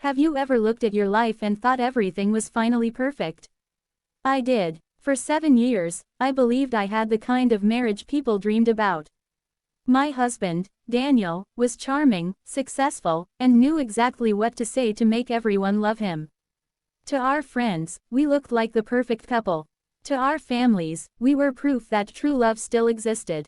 Have you ever looked at your life and thought everything was finally perfect? I did. For 7 years, I believed I had the kind of marriage people dreamed about. My husband, Daniel, was charming, successful, and knew exactly what to say to make everyone love him. To our friends, we looked like the perfect couple. To our families, we were proof that true love still existed.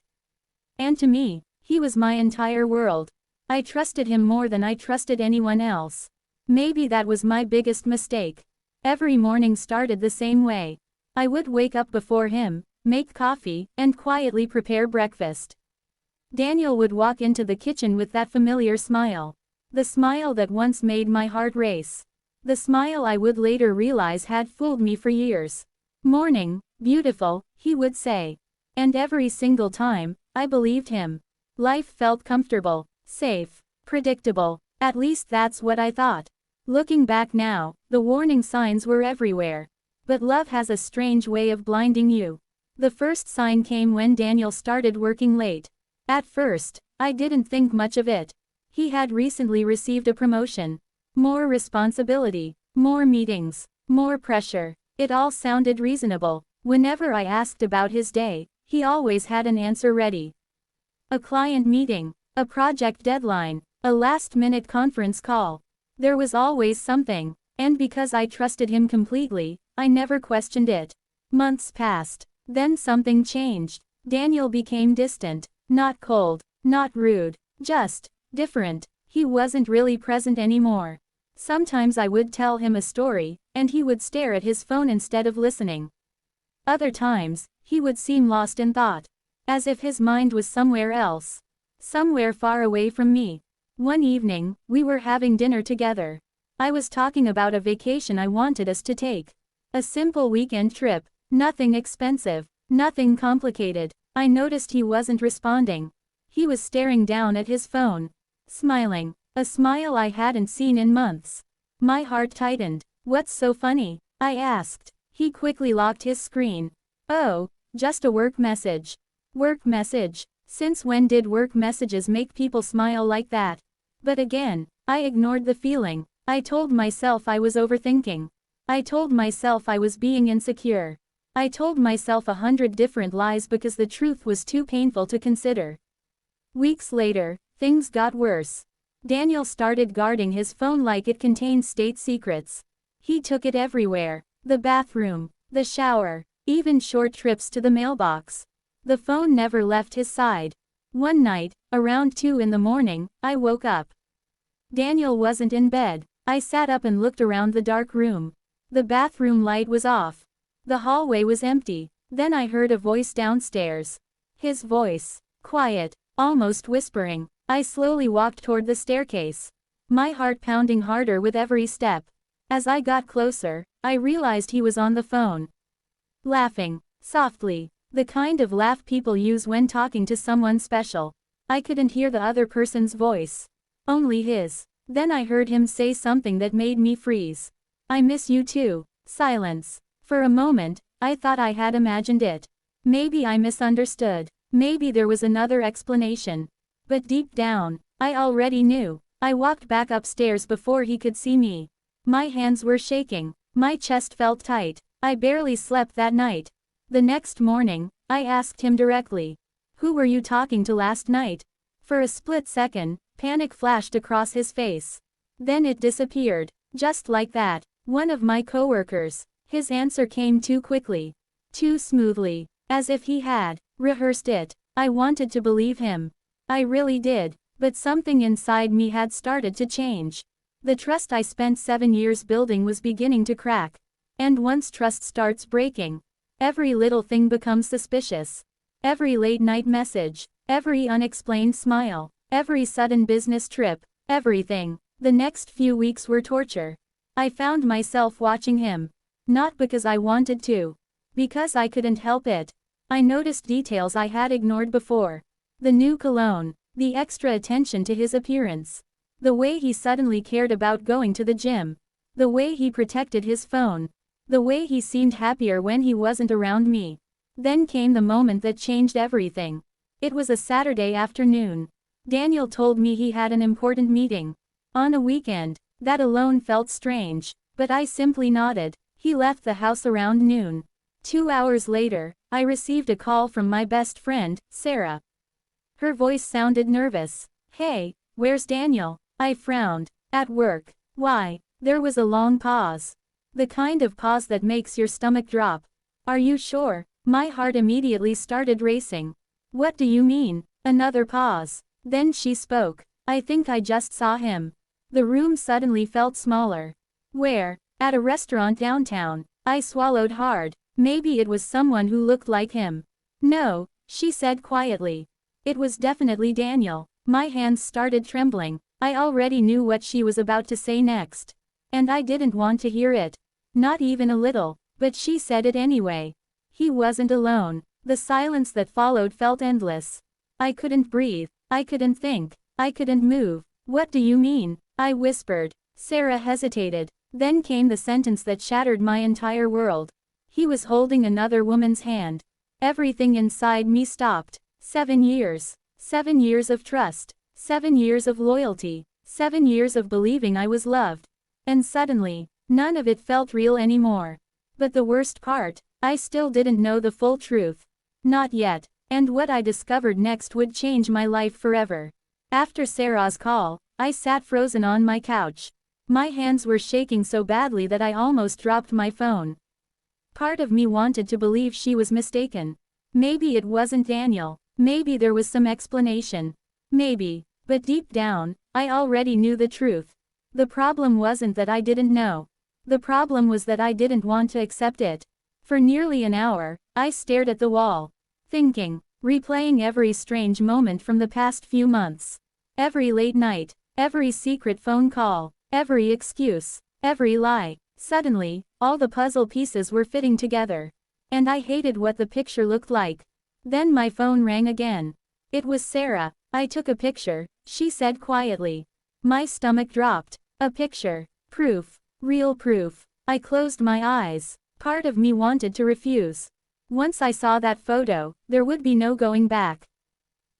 And to me, he was my entire world. I trusted him more than I trusted anyone else. Maybe that was my biggest mistake. Every morning started the same way. I would wake up before him, make coffee, and quietly prepare breakfast. Daniel would walk into the kitchen with that familiar smile. The smile that once made my heart race. The smile I would later realize had fooled me for years. "Morning, beautiful," he would say. And every single time, I believed him. Life felt comfortable, safe, predictable. At least that's what I thought. Looking back now, the warning signs were everywhere. But love has a strange way of blinding you. The first sign came when Daniel started working late. At first, I didn't think much of it. He had recently received a promotion. More responsibility, more meetings, more pressure. It all sounded reasonable. Whenever I asked about his day, he always had an answer ready. A client meeting, a project deadline, a last-minute conference call. There was always something, and because I trusted him completely, I never questioned it. Months passed. Then something changed. Daniel became distant. Not cold, not rude, just different. He wasn't really present anymore. Sometimes I would tell him a story, and he would stare at his phone instead of listening. Other times, he would seem lost in thought. As if his mind was somewhere else. Somewhere far away from me. One evening, we were having dinner together. I was talking about a vacation I wanted us to take. A simple weekend trip. Nothing expensive. Nothing complicated. I noticed he wasn't responding. He was staring down at his phone. Smiling. A smile I hadn't seen in months. My heart tightened. "What's so funny?" I asked. He quickly locked his screen. "Oh, just a work message." Work message? Since when did work messages make people smile like that? But again, I ignored the feeling. I told myself I was overthinking. I told myself I was being insecure. I told myself 100 different lies because the truth was too painful to consider. Weeks later, things got worse. Daniel started guarding his phone like it contained state secrets. He took it everywhere. The bathroom, the shower, even short trips to the mailbox. The phone never left his side. One night, around 2 in the morning, I woke up. Daniel wasn't in bed. I sat up and looked around the dark room. The bathroom light was off. The hallway was empty. Then I heard a voice downstairs. His voice. Quiet, almost whispering. I slowly walked toward the staircase. My heart pounding harder with every step. As I got closer, I realized he was on the phone. Laughing. Softly. The kind of laugh people use when talking to someone special. I couldn't hear the other person's voice. Only his. Then I heard him say something that made me freeze. "I miss you too." Silence. For a moment, I thought I had imagined it. Maybe I misunderstood. Maybe there was another explanation. But deep down, I already knew. I walked back upstairs before he could see me. My hands were shaking. My chest felt tight. I barely slept that night. The next morning, I asked him directly. "Who were you talking to last night?" For a split second, panic flashed across his face. Then it disappeared. Just like that. "One of my coworkers." His answer came too quickly. Too smoothly. As if he had rehearsed it. I wanted to believe him. I really did. But something inside me had started to change. The trust I spent 7 years building was beginning to crack. And once trust starts breaking, every little thing becomes suspicious. Every late-night message. Every unexplained smile. Every sudden business trip. Everything. The next few weeks were torture. I found myself watching him. Not because I wanted to. Because I couldn't help it. I noticed details I had ignored before. The new cologne. The extra attention to his appearance. The way he suddenly cared about going to the gym. The way he protected his phone. The way he seemed happier when he wasn't around me. Then came the moment that changed everything. It was a Saturday afternoon. Daniel told me he had an important meeting. On a weekend. That alone felt strange, but I simply nodded. He left the house around noon. 2 hours later, I received a call from my best friend, Sarah. Her voice sounded nervous. "Hey, where's Daniel?" I frowned. "At work." "Why?" There was a long pause. The kind of pause that makes your stomach drop. "Are you sure?" My heart immediately started racing. "What do you mean?" Another pause. Then she spoke. "I think I just saw him." The room suddenly felt smaller. "Where?" "At a restaurant downtown." I swallowed hard. Maybe it was someone who looked like him. "No," she said quietly. It was definitely Daniel. My hands started trembling. I already knew what she was about to say next. And I didn't want to hear it. Not even a little. But she said it anyway. He wasn't alone. The silence that followed felt endless. I couldn't breathe. I couldn't think. I couldn't move. "What do you mean?" I whispered. Sarah hesitated. Then came the sentence that shattered my entire world. He was holding another woman's hand. Everything inside me stopped. 7 years. 7 years of trust. 7 years of loyalty. 7 years of believing I was loved. And suddenly, none of it felt real anymore. But the worst part, I still didn't know the full truth. Not yet. And what I discovered next would change my life forever. After Sarah's call, I sat frozen on my couch. My hands were shaking so badly that I almost dropped my phone. Part of me wanted to believe she was mistaken. Maybe it wasn't Daniel. Maybe there was some explanation. Maybe. But deep down, I already knew the truth. The problem wasn't that I didn't know. The problem was that I didn't want to accept it. For nearly an hour, I stared at the wall. Thinking. Replaying every strange moment from the past few months. Every late night. Every secret phone call. Every excuse. Every lie. Suddenly, all the puzzle pieces were fitting together. And I hated what the picture looked like. Then my phone rang again. It was Sarah. "I took a picture," she said quietly. My stomach dropped. A picture. Proof. Real proof. I closed my eyes. Part of me wanted to refuse. Once I saw that photo, there would be no going back.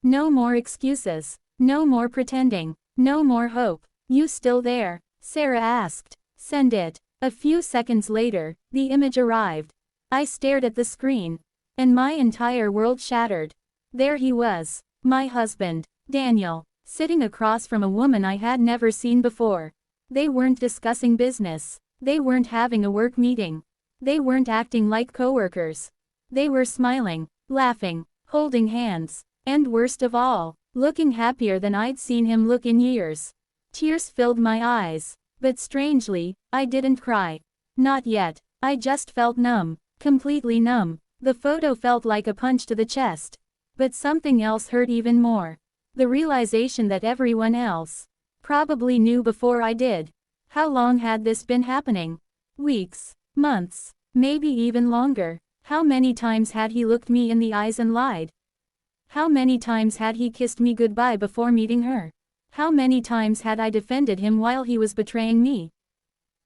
No more excuses. No more pretending. No more hope. "You still there?" Sarah asked. "Send it." A few seconds later, the image arrived. I stared at the screen. And my entire world shattered. There he was. My husband, Daniel, sitting across from a woman I had never seen before. They weren't discussing business. They weren't having a work meeting. They weren't acting like coworkers. They were smiling, laughing, holding hands, and worst of all, looking happier than I'd seen him look in years. Tears filled my eyes. But strangely, I didn't cry. Not yet. I just felt numb. Completely numb. The photo felt like a punch to the chest. But something else hurt even more. The realization that everyone else probably knew before I did. How long had this been happening? Weeks. Months. Maybe even longer. How many times had he looked me in the eyes and lied? How many times had he kissed me goodbye before meeting her? How many times had I defended him while he was betraying me?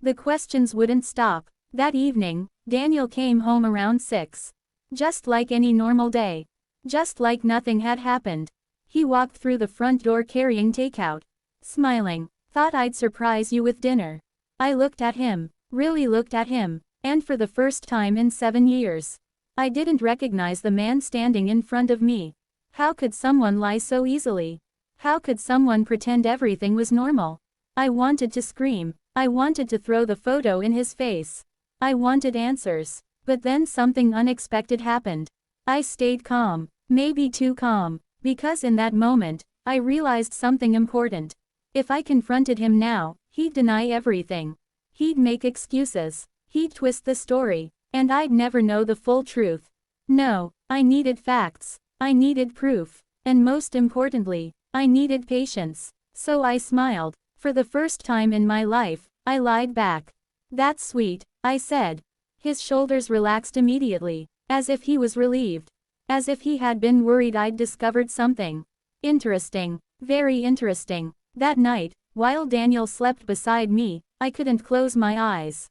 The questions wouldn't stop. That evening, Daniel came home around 6. Just like any normal day. Just like nothing had happened. He walked through the front door carrying takeout. Smiling. "Thought I'd surprise you with dinner." I looked at him. Really looked at him. And for the first time in 7 years, I didn't recognize the man standing in front of me. How could someone lie so easily? How could someone pretend everything was normal? I wanted to scream. I wanted to throw the photo in his face. I wanted answers. But then something unexpected happened. I stayed calm. Maybe too calm. Because in that moment, I realized something important. If I confronted him now, he'd deny everything. He'd make excuses. He'd twist the story. And I'd never know the full truth. No, I needed facts. I needed proof. And most importantly, I needed patience. So I smiled. For the first time in my life, I lied back. "That's sweet," I said. His shoulders relaxed immediately. As if he was relieved. As if he had been worried I'd discovered something interesting. Very interesting. That night, while Daniel slept beside me, I couldn't close my eyes.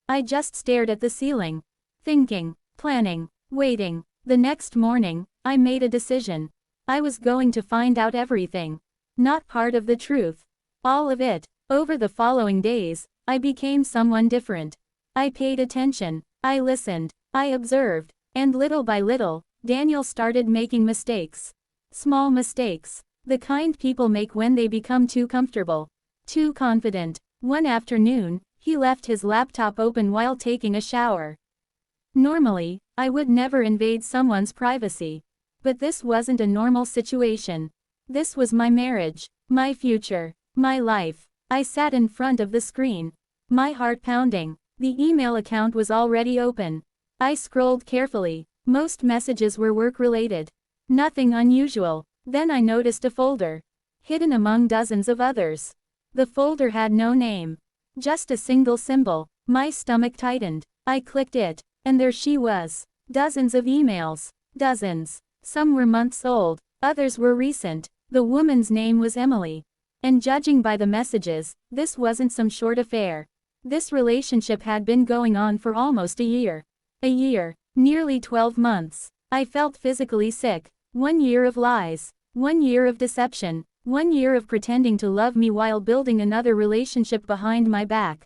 I just stared at the ceiling. Thinking, planning, waiting. The next morning, I made a decision. I was going to find out everything. Not part of the truth. All of it. Over the following days, I became someone different. I paid attention, I listened, I observed, and little by little, Daniel started making mistakes. Small mistakes. The kind people make when they become too comfortable. Too confident. One afternoon, he left his laptop open while taking a shower. Normally, I would never invade someone's privacy. But this wasn't a normal situation. This was my marriage, my future, my life. I sat in front of the screen, my heart pounding. The email account was already open. I scrolled carefully. Most messages were work-related. Nothing unusual. Then I noticed a folder, hidden among dozens of others. The folder had no name, just a single symbol. My stomach tightened. I clicked it, and there she was. Dozens of emails. Dozens. Some were months old, others were recent. The woman's name was Emily. And judging by the messages, this wasn't some short affair. This relationship had been going on for almost a year. A year. Nearly 12 months. I felt physically sick. 1 year of lies. 1 year of deception. 1 year of pretending to love me while building another relationship behind my back.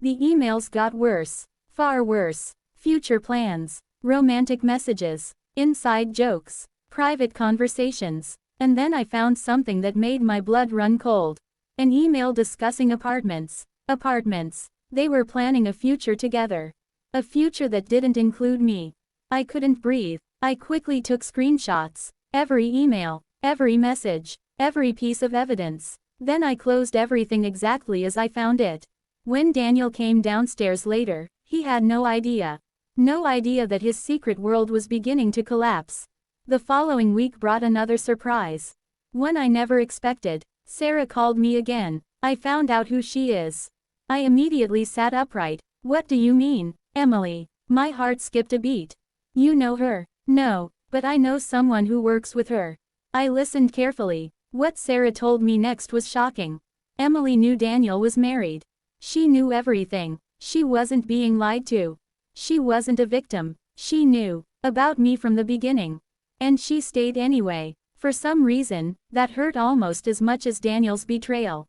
The emails got worse. Far worse. Future plans. Romantic messages. Inside jokes. Private conversations. And then I found something that made my blood run cold. An email discussing apartments. Apartments. They were planning a future together. A future that didn't include me. I couldn't breathe. I quickly took screenshots. Every email. Every message. Every piece of evidence. Then I closed everything exactly as I found it. When Daniel came downstairs later, he had no idea. No idea that his secret world was beginning to collapse. The following week brought another surprise. One I never expected. Sarah called me again. I found out who she is. I immediately sat upright. What do you mean, Emily? My heart skipped a beat. You know her? No, but I know someone who works with her. I listened carefully. What Sarah told me next was shocking. Emily knew Daniel was married. She knew everything. She wasn't being lied to. She wasn't a victim. She knew about me from the beginning. And she stayed anyway. For some reason, that hurt almost as much as Daniel's betrayal.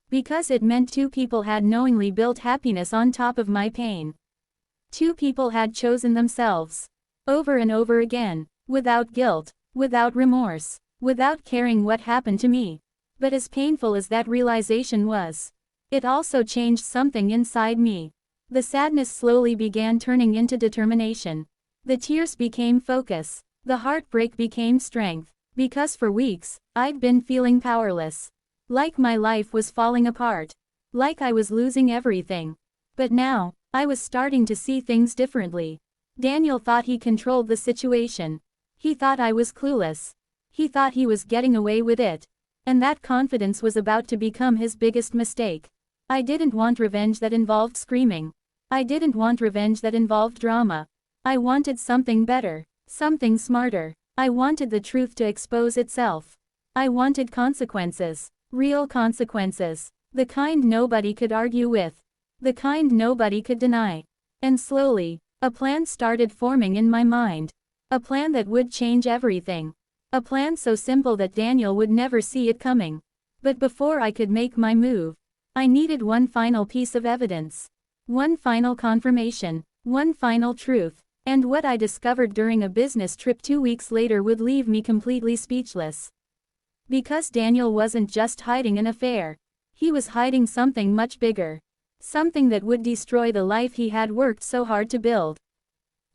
Because it meant two people had knowingly built happiness on top of my pain. Two people had chosen themselves. Over and over again. Without guilt. Without remorse. Without caring what happened to me. But as painful as that realization was, it also changed something inside me. The sadness slowly began turning into determination. The tears became focus. The heartbreak became strength. Because for weeks, I'd been feeling powerless. Like my life was falling apart. Like I was losing everything. But now, I was starting to see things differently. Daniel thought he controlled the situation. He thought I was clueless. He thought he was getting away with it. And that confidence was about to become his biggest mistake. I didn't want revenge that involved screaming. I didn't want revenge that involved drama. I wanted something better. Something smarter. I wanted the truth to expose itself. I wanted consequences. Real consequences. The kind nobody could argue with. The kind nobody could deny. And slowly, a plan started forming in my mind. A plan that would change everything. A plan so simple that Daniel would never see it coming. But before I could make my move, I needed one final piece of evidence. One final confirmation. One final truth. And what I discovered during a business trip 2 weeks later would leave me completely speechless. Because Daniel wasn't just hiding an affair. He was hiding something much bigger. Something that would destroy the life he had worked so hard to build.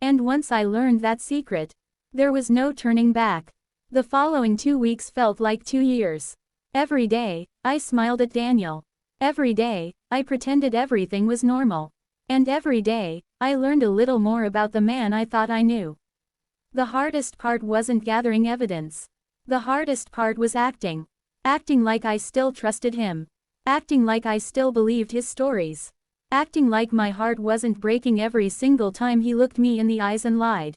And once I learned that secret, there was no turning back. The following 2 weeks felt like 2 years. Every day, I smiled at Daniel. Every day, I pretended everything was normal. And every day, I learned a little more about the man I thought I knew. The hardest part wasn't gathering evidence. The hardest part was acting. Acting like I still trusted him. Acting like I still believed his stories. Acting like my heart wasn't breaking every single time he looked me in the eyes and lied.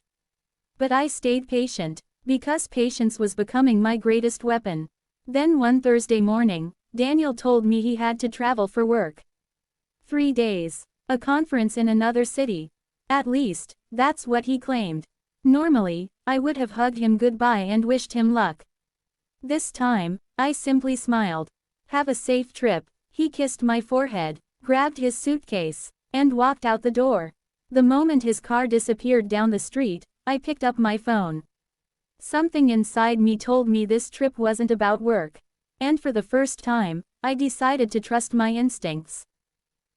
But I stayed patient, because patience was becoming my greatest weapon. Then one Thursday morning, Daniel told me he had to travel for work. 3 days. A conference in another city. At least, that's what he claimed. Normally, I would have hugged him goodbye and wished him luck. This time, I simply smiled. Have a safe trip, He kissed my forehead, grabbed his suitcase, and walked out the door. The moment his car disappeared down the street, I picked up my phone. Something inside me told me this trip wasn't about work. And for the first time, I decided to trust my instincts.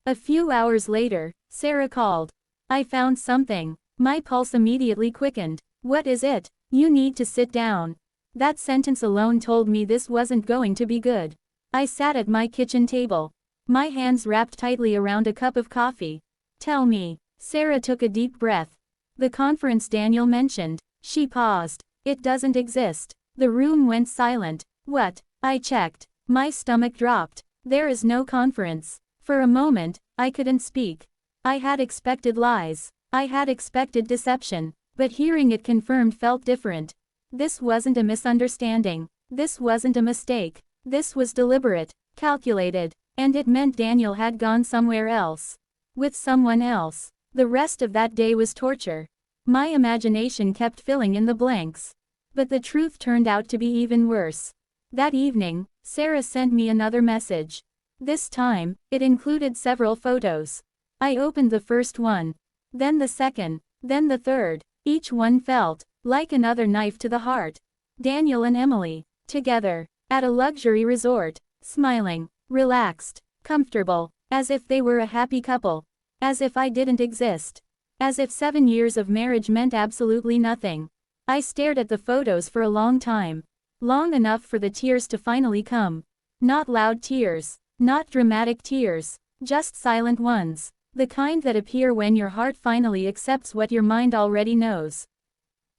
A few hours later, Sarah called. I found something. My pulse immediately quickened. What is it? You need to sit down. That sentence alone told me this wasn't going to be good. I sat at my kitchen table, my hands wrapped tightly around a cup of coffee. Tell me. Sarah took a deep breath. The conference Daniel mentioned. She paused. It doesn't exist. The room went silent. What? I checked. My stomach dropped. There is no conference. For a moment, I couldn't speak. I had expected lies. I had expected deception. But hearing it confirmed felt different. This wasn't a misunderstanding. This wasn't a mistake. This was deliberate, calculated, and it meant Daniel had gone somewhere else. With someone else. The rest of that day was torture. My imagination kept filling in the blanks. But the truth turned out to be even worse. That evening, Sarah sent me another message. This time, it included several photos. I opened the first one. Then the second. Then the third. Each one felt like another knife to the heart. Daniel and Emily, together, at a luxury resort, smiling, relaxed, comfortable, as if they were a happy couple. As if I didn't exist. As if 7 years of marriage meant absolutely nothing. I stared at the photos for a long time. Long enough for the tears to finally come. Not loud tears. Not dramatic tears. Just silent ones. The kind that appear when your heart finally accepts what your mind already knows.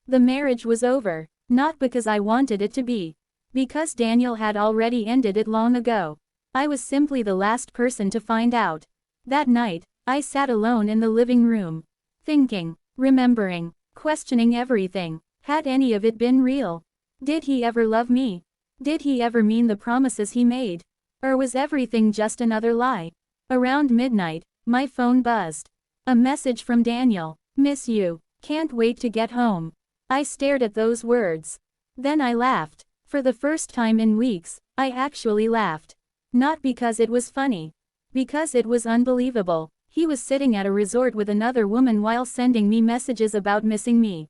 The marriage was over. Not because I wanted it to be. Because Daniel had already ended it long ago. I was simply the last person to find out. That night, I sat alone in the living room. Thinking, remembering, questioning everything. Had any of it been real? Did he ever love me? Did he ever mean the promises he made? Or was everything just another lie? Around midnight, my phone buzzed. A message from Daniel. Miss you. Can't wait to get home. I stared at those words. Then I laughed. For the first time in weeks, I actually laughed. Not because it was funny. Because it was unbelievable. He was sitting at a resort with another woman while sending me messages about missing me.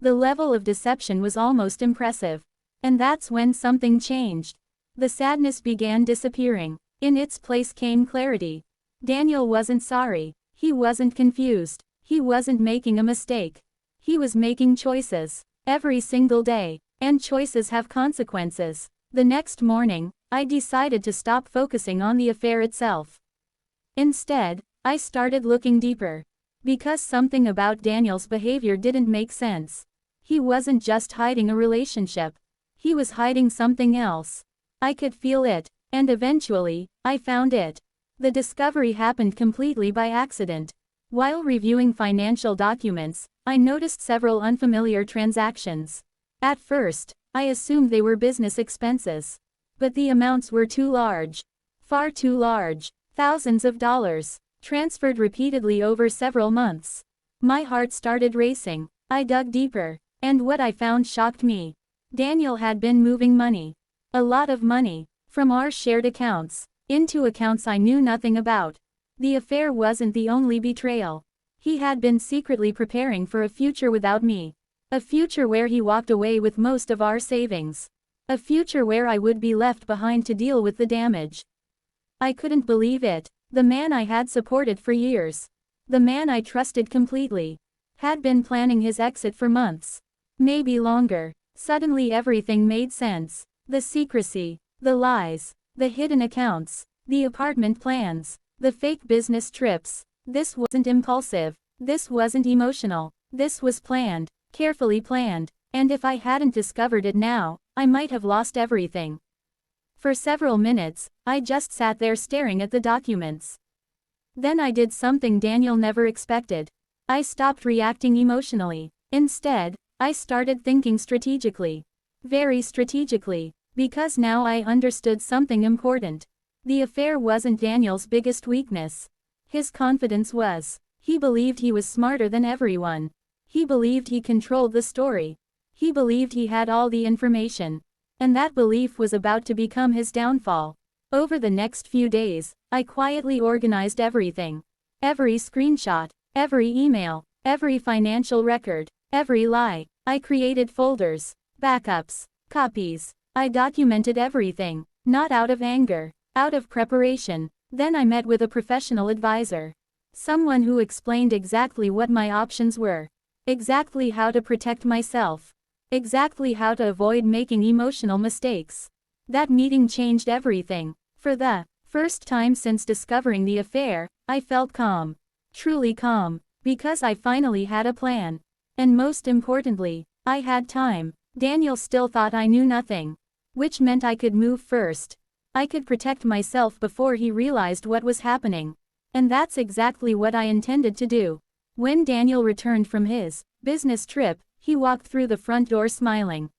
The level of deception was almost impressive. And that's when something changed. The sadness began disappearing. In its place came clarity. Daniel wasn't sorry. He wasn't confused. He wasn't making a mistake. He was making choices. Every single day. And choices have consequences. The next morning, I decided to stop focusing on the affair itself. Instead, I started looking deeper. Because something about Daniel's behavior didn't make sense. He wasn't just hiding a relationship. He was hiding something else. I could feel it. And eventually, I found it. The discovery happened completely by accident. While reviewing financial documents, I noticed several unfamiliar transactions. At first, I assumed they were business expenses. But the amounts were too large. Far too large. Thousands of dollars. Transferred repeatedly over several months. My heart started racing. I dug deeper. And what I found shocked me. Daniel had been moving money. A lot of money. From our shared accounts. Into accounts I knew nothing about. The affair wasn't the only betrayal. He had been secretly preparing for a future without me. A future where he walked away with most of our savings. A future where I would be left behind to deal with the damage. I couldn't believe it. The man I had supported for years. The man I trusted completely. Had been planning his exit for months. Maybe longer. Suddenly everything made sense. The secrecy. The lies. The hidden accounts. The apartment plans. The fake business trips. This wasn't impulsive. This wasn't emotional. This was planned. Carefully planned. And if I hadn't discovered it now, I might have lost everything. For several minutes, I just sat there staring at the documents. Then I did something Daniel never expected. I stopped reacting emotionally. Instead, I started thinking strategically. Very strategically. Because now I understood something important. The affair wasn't Daniel's biggest weakness. His confidence was. He believed he was smarter than everyone. He believed he controlled the story. He believed he had all the information. And that belief was about to become his downfall. Over the next few days, I quietly organized everything. Every screenshot, every email, every financial record, every lie. I created folders, backups, copies. I documented everything, not out of anger, out of preparation. Then I met with a professional advisor. Someone who explained exactly what my options were. Exactly how to protect myself. Exactly how to avoid making emotional mistakes. That meeting changed everything. For the first time since discovering the affair, I felt calm. Truly calm. Because I finally had a plan. And most importantly, I had time. Daniel still thought I knew nothing. Which meant I could move first. I could protect myself before he realized what was happening. And that's exactly what I intended to do. When Daniel returned from his business trip, he walked through the front door smiling.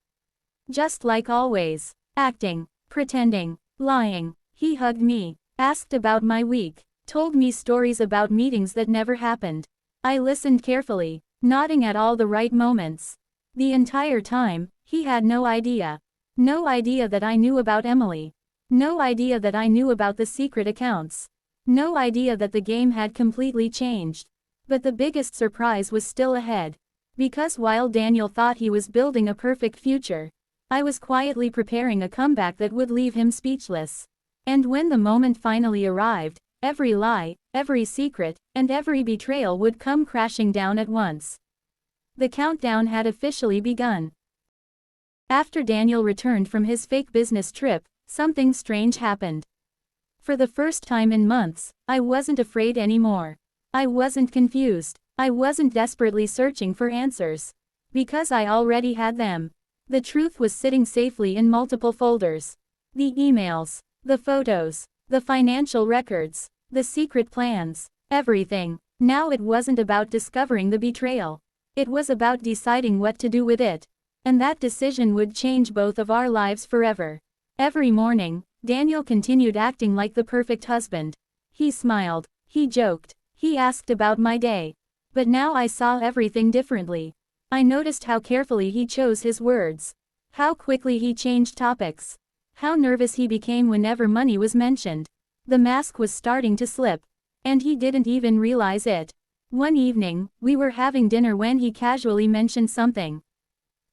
Just like always. Acting, pretending, lying. He hugged me, asked about my week, told me stories about meetings that never happened. I listened carefully, nodding at all the right moments. The entire time, he had no idea. No idea that I knew about Emily. No idea that I knew about the secret accounts. No idea that the game had completely changed. But the biggest surprise was still ahead. Because while Daniel thought he was building a perfect future, I was quietly preparing a comeback that would leave him speechless. And when the moment finally arrived, every lie, every secret, and every betrayal would come crashing down at once. The countdown had officially begun. After Daniel returned from his fake business trip, something strange happened. For the first time in months, I wasn't afraid anymore. I wasn't confused. I wasn't desperately searching for answers. Because I already had them. The truth was sitting safely in multiple folders. The emails, the photos, the financial records, the secret plans, everything. Now it wasn't about discovering the betrayal. It was about deciding what to do with it. And that decision would change both of our lives forever. Every morning, Daniel continued acting like the perfect husband. He smiled, he joked, he asked about my day. But now I saw everything differently. I noticed how carefully he chose his words. How quickly he changed topics. How nervous he became whenever money was mentioned. The mask was starting to slip. And he didn't even realize it. One evening, we were having dinner when he casually mentioned something.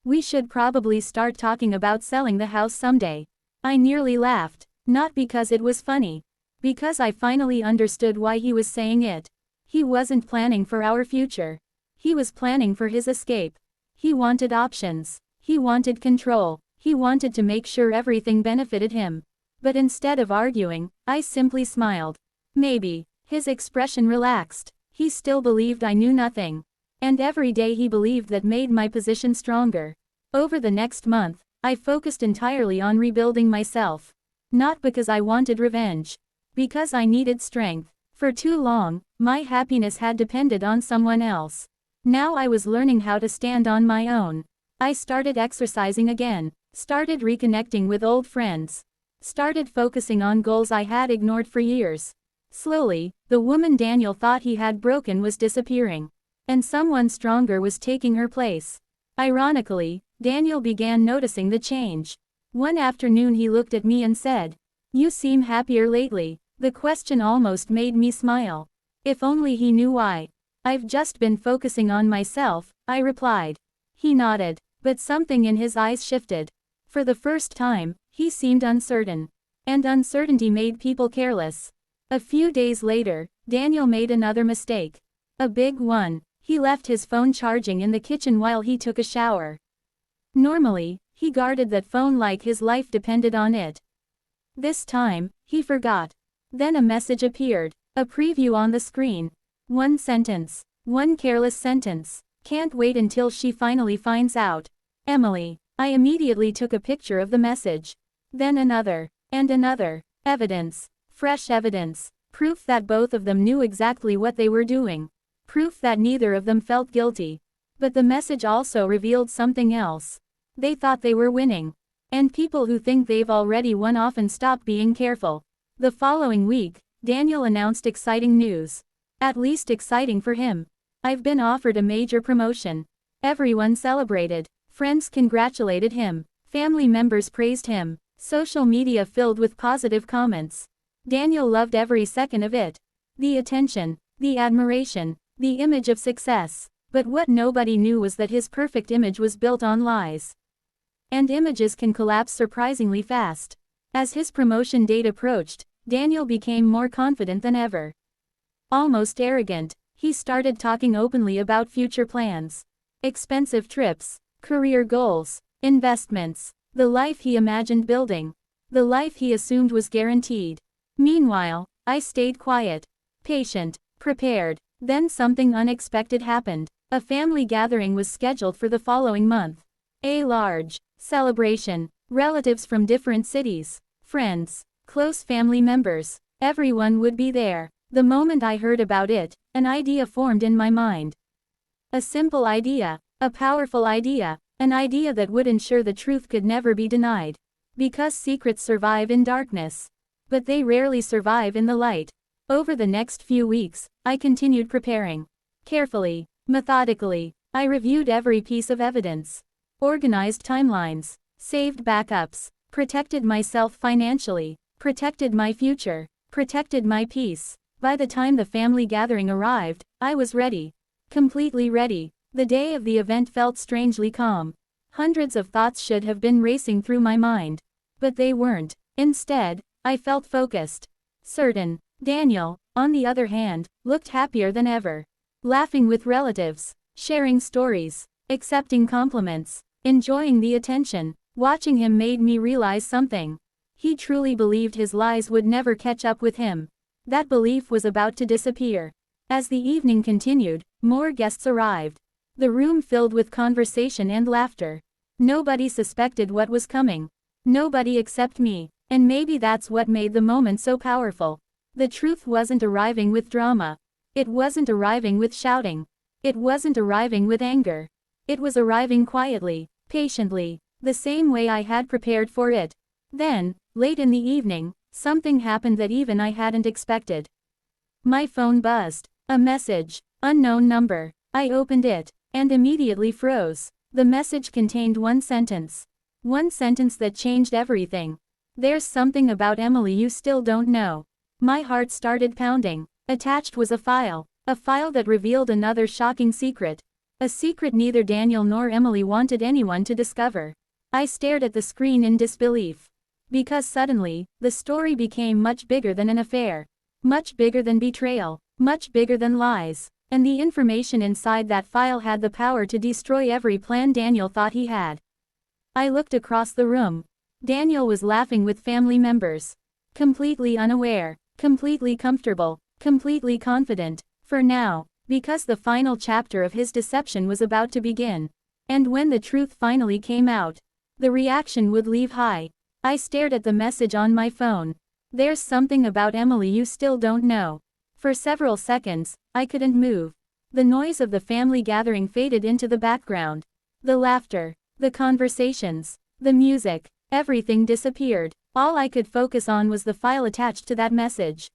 We should probably start talking about selling the house someday. I nearly laughed, not because it was funny. Because I finally understood why he was saying it. He wasn't planning for our future. He was planning for his escape. He wanted options. He wanted control. He wanted to make sure everything benefited him. But instead of arguing, I simply smiled. Maybe. His expression relaxed. He still believed I knew nothing. And every day he believed that made my position stronger. Over the next month, I focused entirely on rebuilding myself. Not because I wanted revenge. Because I needed strength. For too long, my happiness had depended on someone else. Now I was learning how to stand on my own. I started exercising again. Started reconnecting with old friends. Started focusing on goals I had ignored for years. Slowly, the woman Daniel thought he had broken was disappearing. And someone stronger was taking her place. Ironically, Daniel began noticing the change. One afternoon he looked at me and said, "You seem happier lately." The question almost made me smile. If only he knew why. "I've just been focusing on myself," I replied. He nodded, but something in his eyes shifted. For the first time, he seemed uncertain. And uncertainty made people careless. A few days later, Daniel made another mistake. A big one. He left his phone charging in the kitchen while he took a shower. Normally, he guarded that phone like his life depended on it. This time, he forgot. Then a message appeared. A preview on the screen. One sentence. One careless sentence. "Can't wait until she finally finds out. Emily." I immediately took a picture of the message. Then another. And another. Evidence. Fresh evidence. Proof that both of them knew exactly what they were doing. Proof that neither of them felt guilty. But the message also revealed something else. They thought they were winning. And people who think they've already won often stop being careful. The following week, Daniel announced exciting news. At least exciting for him. I've been offered a major promotion. Everyone celebrated. Friends congratulated him. Family members praised him. Social media filled with positive comments. Daniel loved every second of it. The attention, the admiration, the image of success. But what nobody knew was that his perfect image was built on lies. And images can collapse surprisingly fast. As his promotion date approached, Daniel became more confident than ever. Almost arrogant, he started talking openly about future plans. Expensive trips, career goals, investments, the life he imagined building. The life he assumed was guaranteed. Meanwhile, I stayed quiet, patient, prepared. Then something unexpected happened. A family gathering was scheduled for the following month. A large celebration. Relatives from different cities, friends, close family members. Everyone would be there. The moment I heard about it, an idea formed in my mind. A simple idea, a powerful idea, an idea that would ensure the truth could never be denied. Because secrets survive in darkness. But they rarely survive in the light. Over the next few weeks, I continued preparing. Carefully, methodically, I reviewed every piece of evidence. Organized timelines, saved backups, protected myself financially, protected my future, protected my peace. By the time the family gathering arrived, I was ready. Completely ready. The day of the event felt strangely calm. Hundreds of thoughts should have been racing through my mind. But they weren't. Instead, I felt focused. Certain. Daniel, on the other hand, looked happier than ever. Laughing with relatives, sharing stories, accepting compliments, enjoying the attention. Watching him made me realize something. He truly believed his lies would never catch up with him. That belief was about to disappear. As the evening continued, more guests arrived. The room filled with conversation and laughter. Nobody suspected what was coming. Nobody except me. And maybe that's what made the moment so powerful. The truth wasn't arriving with drama. It wasn't arriving with shouting. It wasn't arriving with anger. It was arriving quietly, patiently, the same way I had prepared for it. Then, late in the evening, something happened that even I hadn't expected. My phone buzzed. A message. Unknown number. I opened it, and immediately froze. The message contained one sentence. One sentence that changed everything. There's something about Emily you still don't know. My heart started pounding. Attached was a file that revealed another shocking secret. A secret neither Daniel nor Emily wanted anyone to discover. I stared at the screen in disbelief. Because suddenly, the story became much bigger than an affair. Much bigger than betrayal. Much bigger than lies. And the information inside that file had the power to destroy every plan Daniel thought he had. I looked across the room. Daniel was laughing with family members. Completely unaware. Completely comfortable, completely confident, for now, because the final chapter of his deception was about to begin. And when the truth finally came out, the reaction would leave high. I stared at the message on my phone. There's something about Emily you still don't know. For several seconds, I couldn't move. The noise of the family gathering faded into the background. The laughter, the conversations, the music, everything disappeared. All I could focus on was the file attached to that message.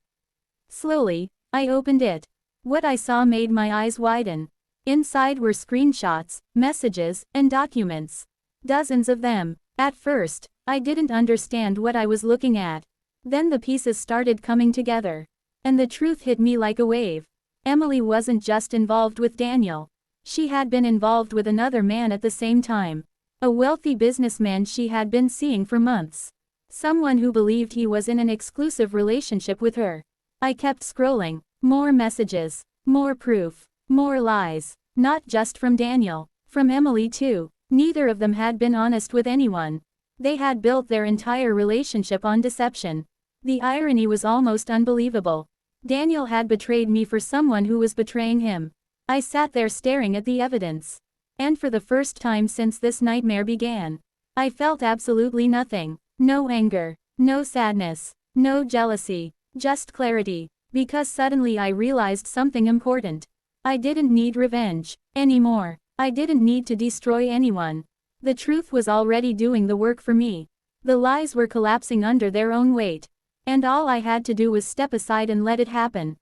Slowly, I opened it. What I saw made my eyes widen. Inside were screenshots, messages, and documents. Dozens of them. At first, I didn't understand what I was looking at. Then the pieces started coming together. And the truth hit me like a wave. Emily wasn't just involved with Daniel. She had been involved with another man at the same time. A wealthy businessman she had been seeing for months. Someone who believed he was in an exclusive relationship with her. I kept scrolling. More messages. More proof. More lies. Not just from Daniel. From Emily too. Neither of them had been honest with anyone. They had built their entire relationship on deception. The irony was almost unbelievable. Daniel had betrayed me for someone who was betraying him. I sat there staring at the evidence. And for the first time since this nightmare began, I felt absolutely nothing. No anger, no sadness, no jealousy, just clarity. Because suddenly I realized something important. I didn't need revenge anymore. I didn't need to destroy anyone. The truth was already doing the work for me. The lies were collapsing under their own weight. And all I had to do was step aside and let it happen.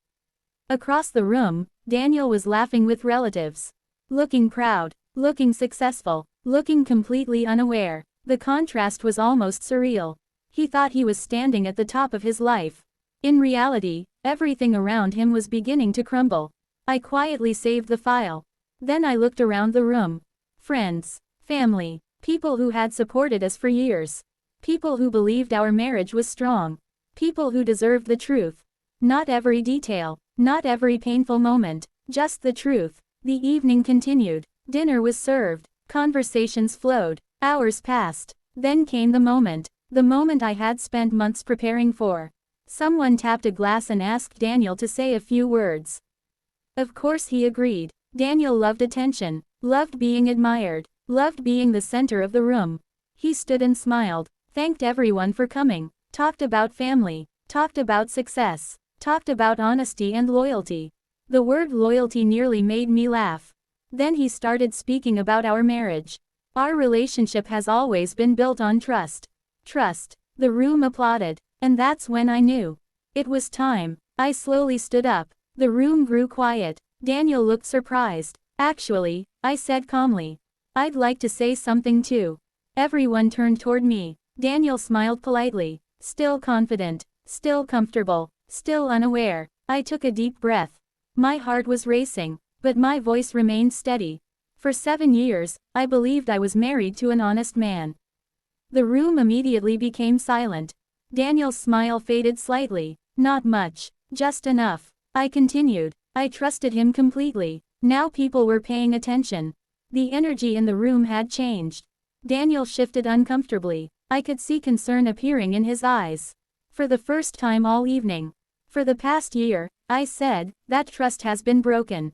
Across the room, Daniel was laughing with relatives. Looking proud, looking successful, looking completely unaware. The contrast was almost surreal. He thought he was standing at the top of his life. In reality, everything around him was beginning to crumble. I quietly saved the file. Then I looked around the room. Friends, family, people who had supported us for years. People who believed our marriage was strong. People who deserved the truth. Not every detail, not every painful moment, just the truth. The evening continued. Dinner was served. Conversations flowed. Hours passed. Then came the moment. The moment I had spent months preparing for. Someone tapped a glass and asked Daniel to say a few words. Of course he agreed. Daniel loved attention, loved being admired, loved being the center of the room. He stood and smiled, thanked everyone for coming, talked about family, talked about success, talked about honesty and loyalty. The word loyalty nearly made me laugh. Then he started speaking about our marriage. Our relationship has always been built on trust. Trust. The room applauded. And that's when I knew. It was time. I slowly stood up. The room grew quiet. Daniel looked surprised. Actually, I said calmly. I'd like to say something too. Everyone turned toward me. Daniel smiled politely. Still confident. Still comfortable. Still unaware. I took a deep breath. My heart was racing, but my voice remained steady. For 7 years, I believed I was married to an honest man. The room immediately became silent. Daniel's smile faded slightly. Not much. Just enough. I continued. I trusted him completely. Now people were paying attention. The energy in the room had changed. Daniel shifted uncomfortably. I could see concern appearing in his eyes. For the first time all evening. For the past year, I said, that trust has been broken.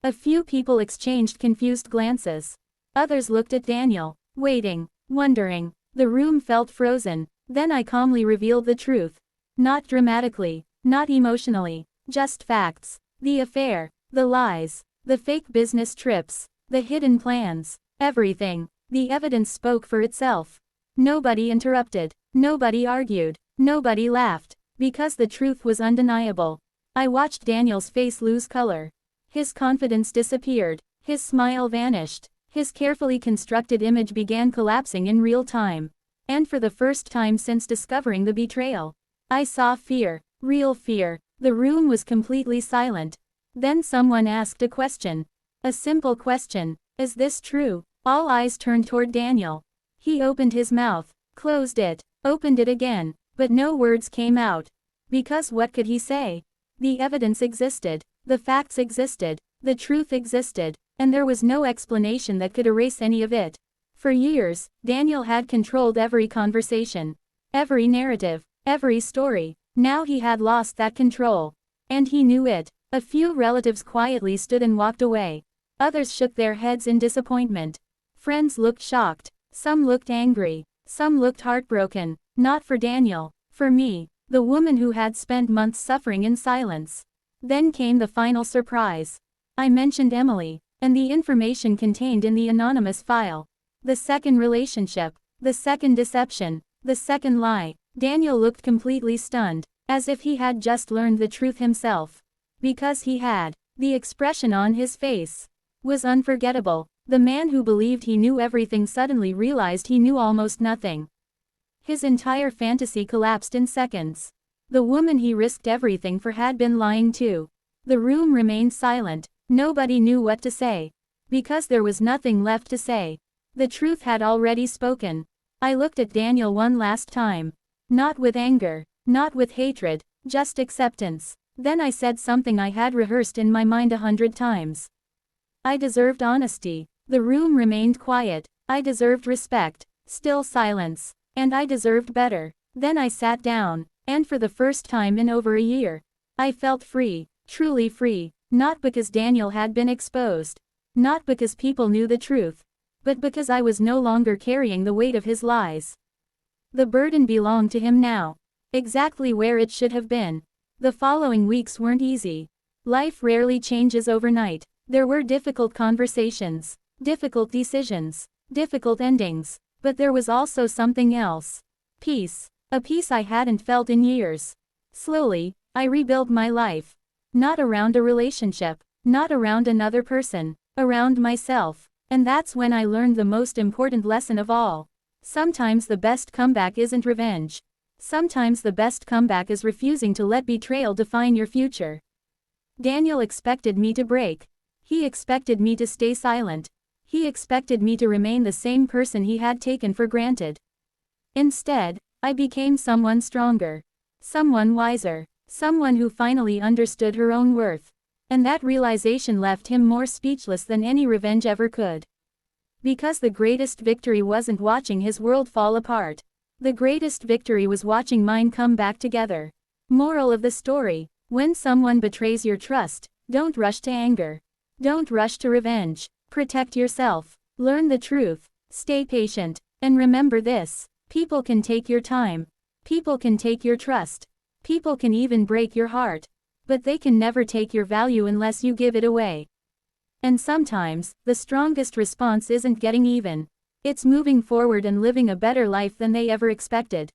A few people exchanged confused glances. Others looked at Daniel, waiting, wondering. The room felt frozen. Then I calmly revealed the truth. Not dramatically, not emotionally, just facts. The affair, the lies, the fake business trips, the hidden plans, everything. The evidence spoke for itself. Nobody interrupted, nobody argued, nobody laughed, because the truth was undeniable. I watched Daniel's face lose color. His confidence disappeared, his smile vanished, his carefully constructed image began collapsing in real time. And for the first time since discovering the betrayal, I saw fear, real fear. The room was completely silent. Then someone asked a question. A simple question. Is this true? All eyes turned toward Daniel. He opened his mouth, closed it, opened it again, but no words came out. Because what could he say? The evidence existed, the facts existed, the truth existed, and there was no explanation that could erase any of it. For years, Daniel had controlled every conversation, every narrative, every story. Now he had lost that control. And he knew it. A few relatives quietly stood and walked away. Others shook their heads in disappointment. Friends looked shocked. Some looked angry. Some looked heartbroken. Not for Daniel. For me, the woman who had spent months suffering in silence. Then came the final surprise. I mentioned Emily, and the information contained in the anonymous file. The second relationship. The second deception. The second lie. Daniel looked completely stunned, as if he had just learned the truth himself. Because he had. The expression on his face was unforgettable. The man who believed he knew everything suddenly realized he knew almost nothing. His entire fantasy collapsed in seconds. The woman he risked everything for had been lying too. The room remained silent. Nobody knew what to say. Because there was nothing left to say. The truth had already spoken. I looked at Daniel one last time. Not with anger, not with hatred, just acceptance. Then I said something I had rehearsed in my mind 100 times. I deserved honesty. The room remained quiet. I deserved respect. Still silence. And I deserved better. Then I sat down, and for the first time in over a year, I felt free, truly free, not because Daniel had been exposed, not because people knew the truth, but because I was no longer carrying the weight of his lies. The burden belonged to him now, exactly where it should have been. The following weeks weren't easy. Life rarely changes overnight. There were difficult conversations, difficult decisions, difficult endings, but there was also something else. Peace. A peace I hadn't felt in years. Slowly, I rebuilt my life. Not around a relationship, not around another person, around myself. And that's when I learned the most important lesson of all. Sometimes the best comeback isn't revenge. Sometimes the best comeback is refusing to let betrayal define your future. Daniel expected me to break. He expected me to stay silent. He expected me to remain the same person he had taken for granted. Instead, I became someone stronger. Someone wiser. Someone who finally understood her own worth. And that realization left him more speechless than any revenge ever could. Because the greatest victory wasn't watching his world fall apart. The greatest victory was watching mine come back together. Moral of the story: when someone betrays your trust, don't rush to anger. Don't rush to revenge. Protect yourself. Learn the truth. Stay patient. And remember this: people can take your time. People can take your trust. People can even break your heart. But they can never take your value unless you give it away. And sometimes, the strongest response isn't getting even. It's moving forward and living a better life than they ever expected.